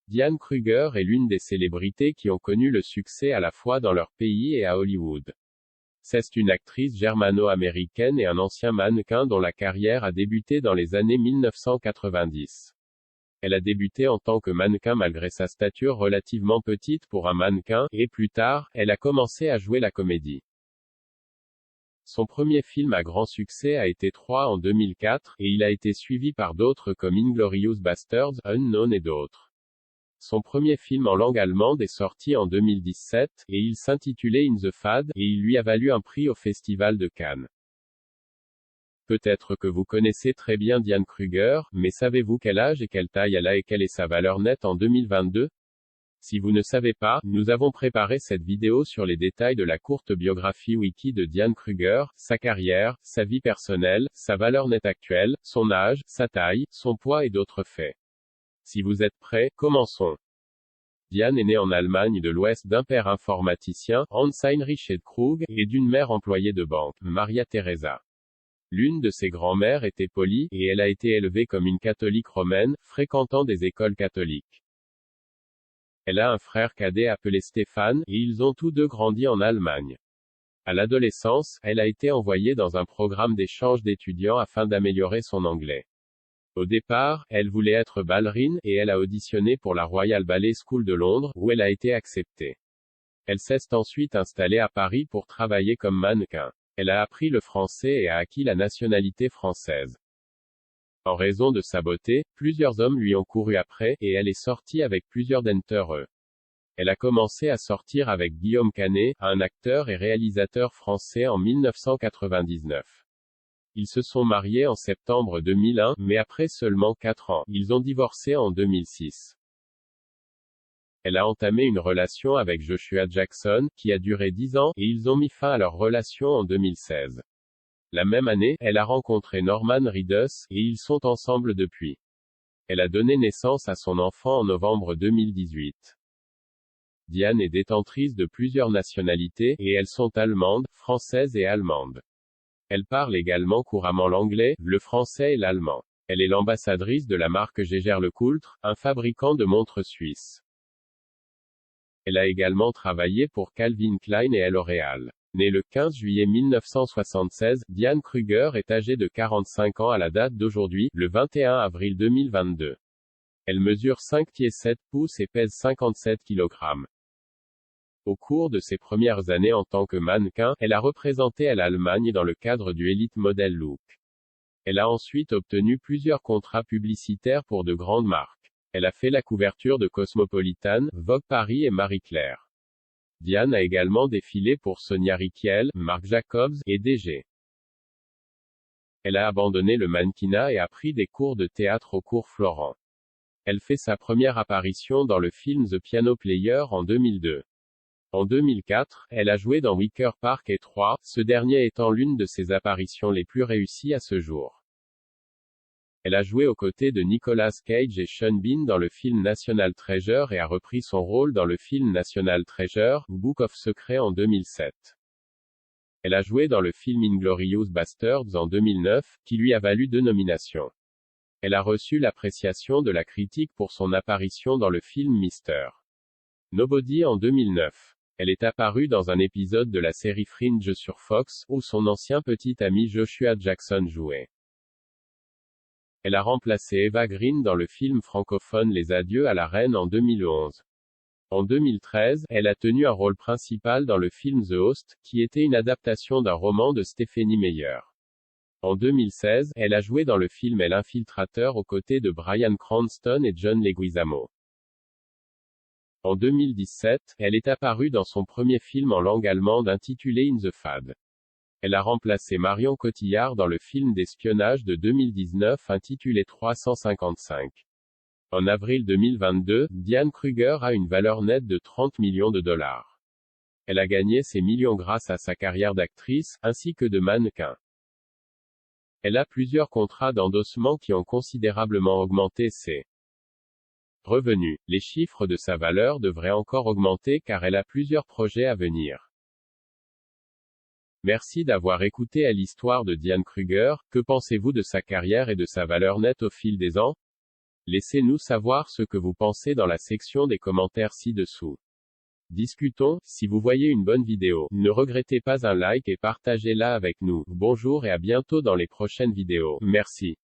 Diane Kruger est l'une des célébrités qui ont connu le succès à la fois dans leur pays et à Hollywood. C'est une actrice germano-américaine et un ancien mannequin dont la carrière a débuté dans les années 1990. Elle a débuté en tant que mannequin malgré sa stature relativement petite pour un mannequin, et plus tard, elle a commencé à jouer la comédie. Son premier film à grand succès a été 3 en 2004, et il a été suivi par d'autres comme Inglourious Basterds, Unknown et d'autres. Son premier film en langue allemande est sorti en 2017, et il s'intitulait In the Fad, et il lui a valu un prix au Festival de Cannes. Peut-être que vous connaissez très bien Diane Kruger, mais savez-vous quel âge et quelle taille elle a et quelle est sa valeur nette en 2022? Si vous ne savez pas, nous avons préparé cette vidéo sur les détails de la courte biographie wiki de Diane Kruger, sa carrière, sa vie personnelle, sa valeur nette actuelle, son âge, sa taille, son poids et d'autres faits. Si vous êtes prêts, commençons. Diane est née en Allemagne de l'Ouest d'un père informaticien, Hans-Heinrich Krug, et d'une mère employée de banque, Maria Teresa. L'une de ses grands-mères était Polly, et elle a été élevée comme une catholique romaine, fréquentant des écoles catholiques. Elle a un frère cadet appelé Stéphane, et ils ont tous deux grandi en Allemagne. À l'adolescence, elle a été envoyée dans un programme d'échange d'étudiants afin d'améliorer son anglais. Au départ, elle voulait être ballerine, et elle a auditionné pour la Royal Ballet School de Londres, où elle a été acceptée. Elle s'est ensuite installée à Paris pour travailler comme mannequin. Elle a appris le français et a acquis la nationalité française. En raison de sa beauté, plusieurs hommes lui ont couru après, et elle est sortie avec plusieurs d'entre eux. Elle a commencé à sortir avec Guillaume Canet, un acteur et réalisateur français en 1999. Ils se sont mariés en septembre 2001, mais après seulement 4 ans, ils ont divorcé en 2006. Elle a entamé une relation avec Joshua Jackson, qui a duré 10 ans, et ils ont mis fin à leur relation en 2016. La même année, elle a rencontré Norman Reedus, et ils sont ensemble depuis. Elle a donné naissance à son enfant en novembre 2018. Diane est détentrice de plusieurs nationalités, et elles sont allemandes, françaises et allemandes. Elle parle également couramment l'anglais, le français et l'allemand. Elle est l'ambassadrice de la marque Jaeger-LeCoultre, un fabricant de montres suisses. Elle a également travaillé pour Calvin Klein et L'Oréal. Née le 15 juillet 1976, Diane Kruger est âgée de 45 ans à la date d'aujourd'hui, le 21 avril 2022. Elle mesure 5 pieds 7 pouces et pèse 57 kg. Au cours de ses premières années en tant que mannequin, elle a représenté l'Allemagne dans le cadre du Elite Model Look. Elle a ensuite obtenu plusieurs contrats publicitaires pour de grandes marques. Elle a fait la couverture de Cosmopolitan, Vogue Paris et Marie Claire. Diane a également défilé pour Sonia Rykiel, Marc Jacobs, et DG. Elle a abandonné le mannequinat et a pris des cours de théâtre au cours Florent. Elle fait sa première apparition dans le film The Piano Player en 2002. En 2004, elle a joué dans Wicker Park et 3, ce dernier étant l'une de ses apparitions les plus réussies à ce jour. Elle a joué aux côtés de Nicolas Cage et Sean Bean dans le film National Treasure et a repris son rôle dans le film National Treasure, Book of Secrets en 2007. Elle a joué dans le film Inglourious Basterds en 2009, qui lui a valu 2 nominations. Elle a reçu l'appréciation de la critique pour son apparition dans le film Mr. Nobody en 2009. Elle est apparue dans un épisode de la série Fringe sur Fox, où son ancien petit ami Joshua Jackson jouait. Elle a remplacé Eva Green dans le film francophone Les Adieux à la Reine en 2011. En 2013, elle a tenu un rôle principal dans le film The Host, qui était une adaptation d'un roman de Stephenie Meyer. En 2016, elle a joué dans le film L'Infiltrateur aux côtés de Bryan Cranston et John Leguizamo. En 2017, elle est apparue dans son premier film en langue allemande intitulé In the Fad. Elle a remplacé Marion Cotillard dans le film d'espionnage de 2019 intitulé 355. En avril 2022, Diane Kruger a une valeur nette de 30 millions de dollars. Elle a gagné ces millions grâce à sa carrière d'actrice, ainsi que de mannequin. Elle a plusieurs contrats d'endossement qui ont considérablement augmenté ses revenus. Les chiffres de sa valeur devraient encore augmenter car elle a plusieurs projets à venir. Merci d'avoir écouté l'histoire de Diane Kruger. Que pensez-vous de sa carrière et de sa valeur nette au fil des ans? Laissez-nous savoir ce que vous pensez dans la section des commentaires ci-dessous. Discutons. Si vous voyez une bonne vidéo, ne regrettez pas un like et partagez-la avec nous. Bonjour et à bientôt dans les prochaines vidéos. Merci.